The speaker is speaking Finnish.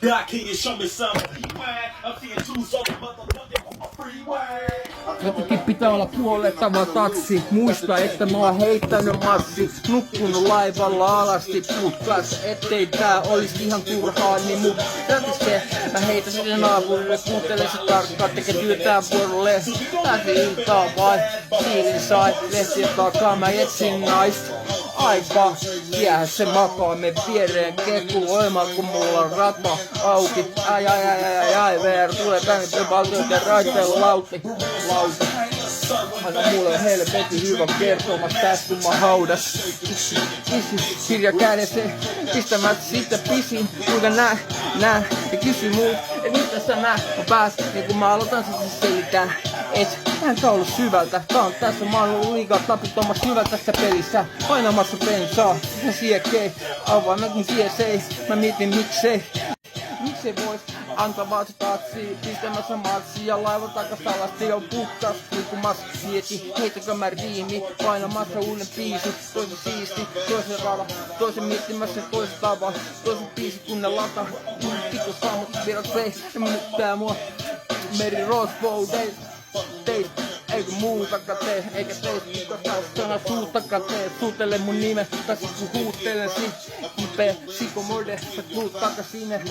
God, can you show me some? I'm seeing two so motherfucking freeway. Jotenkin pitää olla puolettava tatsi. Muista, että mä oon heittänyt massi. Nukkunut laivalla alasti putkas. Ettei tää olis ihan turhaa, niin mut se. Mä heitän sinne naapurille, kuuntele se tarkkaan. Tekee työtään vuorolle. Pääsi iltaa vai siilin sai. Lehtien takaa mä etsin naista. Aika, jäähän se makaa me viereen kekkuloimaan, kun mulla on rata auki. Ai, VR tulee tänne valtioiden raiteella lauti. Aina mulle on helvetin hyvä kertomas tästä kun mä haudas. Kirja kädessä, pistämät siitä pisin. Kuinka nää, ja kysy muut, et mitä sä nää. Mä pääsin, niin kun mä aloitan se selitää. Tää on ollut syvältä, tää on tässä, mä oon ollut liikaa taputtamassa syvältä tässä pelissä. Painamassa bensaa, ja siekei, avaimet mun tiesei, mä mietin miksei. Miksei vois antaa vaan se tatsi, pistämässä matsi ja laivan takas alasti on puhtas. Liikkumassa mieti, heitäkö mä riimi, painamassa uuden biisi. Toisen siisti, toisen rada, toisen miettimässä toisen tava. Toisen biisi kun lata, pikku saamut virrat vei, ja tää mua Meri Rosebow Days. Eikä muutakaan tee, eikä teistä kukaan sana suutakaan tee. Suutele mun nime, tässä kun huutelen kipeä sikomode. Sä tuut takas sinne.